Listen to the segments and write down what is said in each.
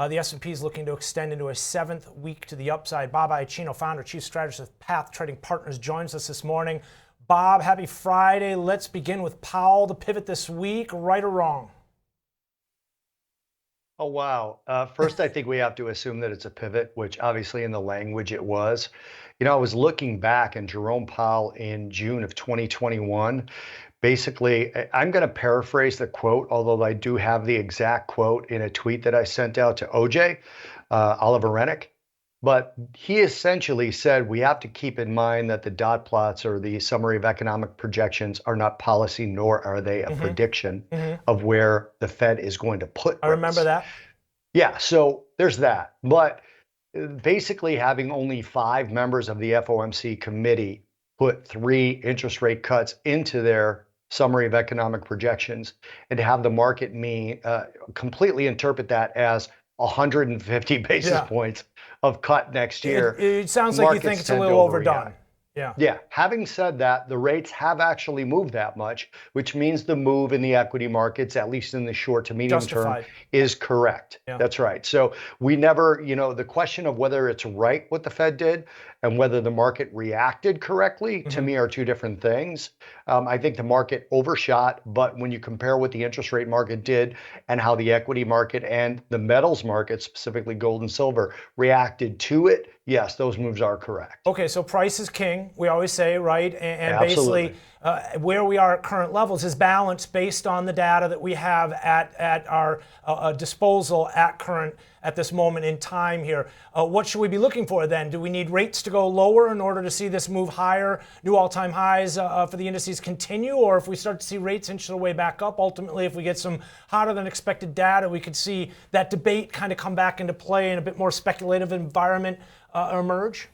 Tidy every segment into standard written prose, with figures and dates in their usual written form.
The S&P is looking to extend into a 7th week to the upside. Bob Iaccino, founder, chief strategist of Path Trading Partners, joins us this morning. Bob, happy Friday. Let's begin with Powell. The pivot this week, right or wrong? Oh, wow. First, I think we have to assume that it's a pivot, which obviously in the language it was. I was looking back and Jerome Powell in June of 2021. Basically, I'm going to paraphrase the quote, although I do have the exact quote in a tweet that I sent out to OJ, Oliver Rennick. But he essentially said we have to keep in mind that the dot plots or the summary of economic projections are not policy, nor are they a prediction of where the Fed is going to put I remember rates. that. Yeah, so there's that. But basically, having only 5 members of the FOMC committee put 3 interest rate cuts into their summary of economic projections, and to have the market completely interpret that as 150 basis Yeah. points of cut next year, It sounds like you think markets it's a tend to little overreact. overdone. Yeah. Yeah, having said that, the rates have actually moved that much, which means the move in the equity markets, at least in the short to medium term, Justified. is correct. Yeah. That's right. So we never, the question of whether it's right what the Fed did and whether the market reacted correctly, to me, are two different things. I think the market overshot, but when you compare what the interest rate market did and how the equity market and the metals market, specifically gold and silver, reacted to it, yes, those moves are correct. Okay, so price is king, we always say, right? And Absolutely. basically, where we are at current levels is balanced based on the data that we have at our disposal at this moment in time here. What should we be looking for then? Do we need rates to go lower in order to see this move higher, new all-time highs for the indices continue? Or if we start to see rates inch their way back up, ultimately, if we get some hotter than expected data, we could see that debate kind of come back into play in a bit more speculative environment emerge?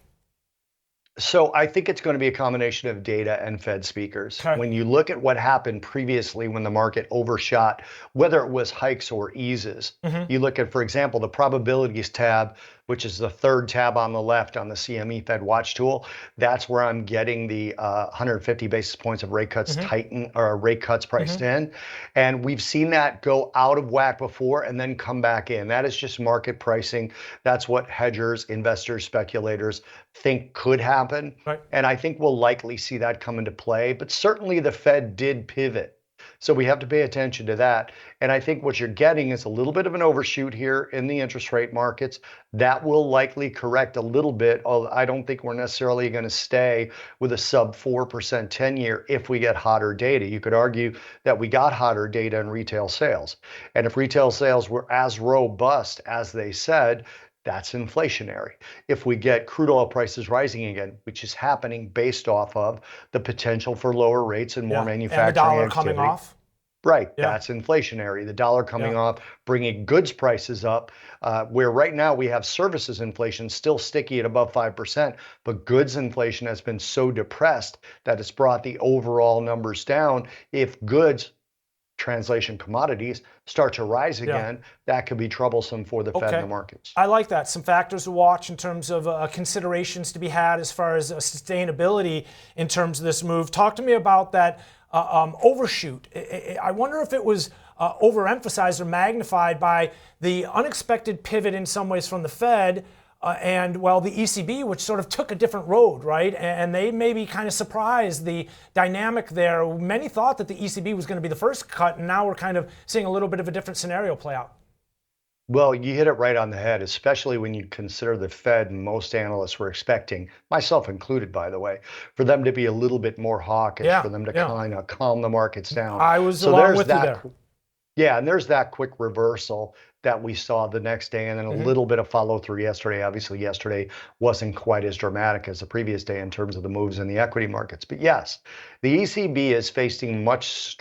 So I think it's going to be a combination of data and Fed speakers. Okay. When you look at what happened previously when the market overshot, whether it was hikes or eases, you look at, for example, the probabilities tab, which is the third tab on the left on the CME Fed Watch tool. That's where I'm getting the 150 basis points of rate cuts priced in. And we've seen that go out of whack before and then come back in. That is just market pricing. That's what hedgers, investors, speculators think could happen. Right. And I think we'll likely see that come into play. But certainly the Fed did pivot. So we have to pay attention to that. And I think what you're getting is a little bit of an overshoot here in the interest rate markets. That will likely correct a little bit, although I don't think we're necessarily going to stay with a sub 4% 10-year if we get hotter data. You could argue that we got hotter data in retail sales. And if retail sales were as robust as they said, that's inflationary. If we get crude oil prices rising again, which is happening based off of the potential for lower rates and more manufacturing and the dollar activity. coming off. Right, Yeah. that's inflationary. The dollar coming Yeah. off, bringing goods prices up, where right now we have services inflation still sticky at above 5%, but goods inflation has been so depressed that it's brought the overall numbers down. If goods, translation commodities, start to rise again, that could be troublesome for the Fed and the markets. I like that. Some factors to watch in terms of considerations to be had as far as sustainability in terms of this move. Talk to me about that overshoot. I wonder if it was overemphasized or magnified by the unexpected pivot in some ways from the Fed and the ECB, which sort of took a different road, right? And they maybe kind of surprised the dynamic there. Many thought that the ECB was going to be the first cut, and now we're kind of seeing a little bit of a different scenario play out. Well, you hit it right on the head, especially when you consider the Fed and most analysts were expecting, myself included, by the way, for them to be a little bit more hawkish, for them to kind of calm the markets down. I was along with you there. Yeah, and there's that quick reversal that we saw the next day, and then a little bit of follow through yesterday. Obviously, yesterday wasn't quite as dramatic as the previous day in terms of the moves in the equity markets. But yes, the ECB is facing much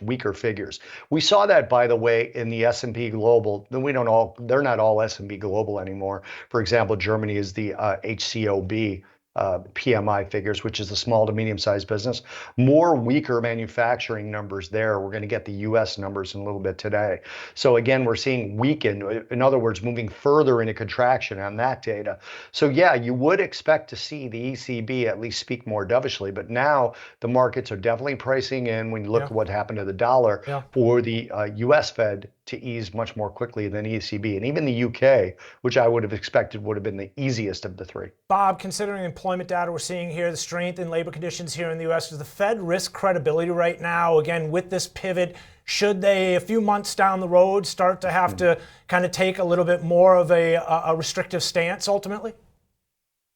weaker figures. We saw that, by the way, in the S&P Global. They're not all S&P Global anymore. For example, Germany is the HCOB. PMI figures, which is the small to medium-sized business, more weaker manufacturing numbers there. We're going to get the U.S. numbers in a little bit today. So again, we're seeing weaken, in other words, moving further into contraction on that data. So yeah, you would expect to see the ECB at least speak more dovishly, but now the markets are definitely pricing in, when you look at what happened to the dollar, for the U.S. Fed to ease much more quickly than ECB. And even the UK, which I would have expected would have been the easiest of the three. Bob, considering the employment data we're seeing here, the strength in labor conditions here in the U.S., does the Fed risk credibility right now, again, with this pivot? Should they, a few months down the road, start to have to kind of take a little bit more of a restrictive stance ultimately?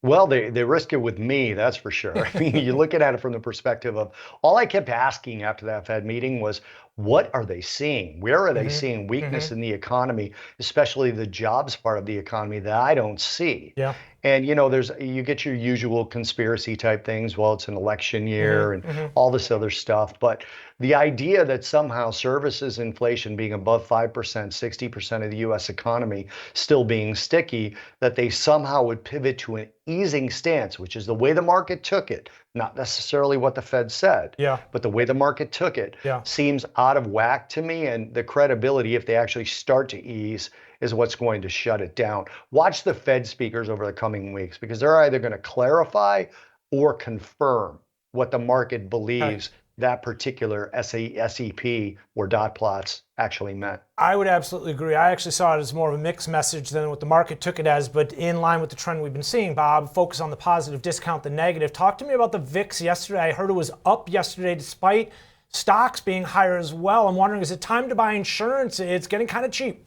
Well, they risk it with me, that's for sure. I mean, you're looking at it from the perspective of all I kept asking after that Fed meeting was, what are they seeing? Where are they seeing weakness in the economy, especially the jobs part of the economy that I don't see? Yeah. And you get your usual conspiracy type things. Well, it's an election year and all this other stuff. But the idea that somehow services inflation being above 5%, 60% of the US economy still being sticky, that they somehow would pivot to an easing stance, which is the way the market took it, not necessarily what the Fed said, but the way the market took it seems out of whack to me. And the credibility, if they actually start to ease, is what's going to shut it down. Watch the Fed speakers over the coming weeks, because they're either going to clarify or confirm what the market believes that particular SEP or dot plots actually meant. I would absolutely agree. I actually saw it as more of a mixed message than what the market took it as, but in line with the trend we've been seeing. Bob, focus on the positive, discount the negative. Talk to me about the VIX yesterday. I heard it was up yesterday despite stocks being higher as well. I'm wondering, is it time to buy insurance? It's getting kind of cheap.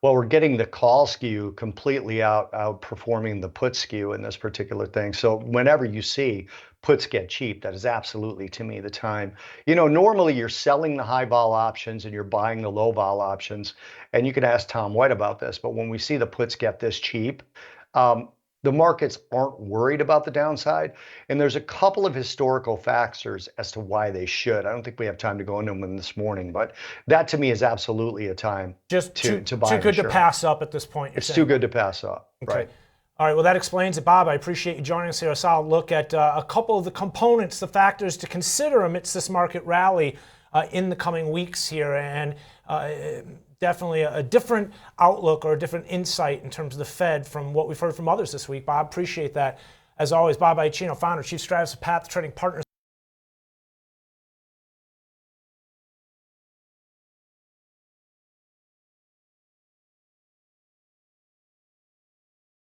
Well, we're getting the call skew completely outperforming the put skew in this particular thing. So whenever you see puts get cheap, that is absolutely, to me, the time. Normally you're selling the high vol options and you're buying the low vol options. And you can ask Tom White about this, but when we see the puts get this cheap, the markets aren't worried about the downside. And there's a couple of historical factors as to why they should. I don't think we have time to go into them this morning, but that to me is absolutely a time just to buy too good insurance. to pass up at this point. It's too good to pass up. Okay. Right. All right, well, that explains it, Bob. I appreciate you joining us here. A solid look at a couple of the components, the factors to consider amidst this market rally in the coming weeks here, and definitely a different outlook or a different insight in terms of the Fed from what we've heard from others this week. Bob, appreciate that. As always, Bob Iaccino, founder, chief strategist of Path Trading Partners.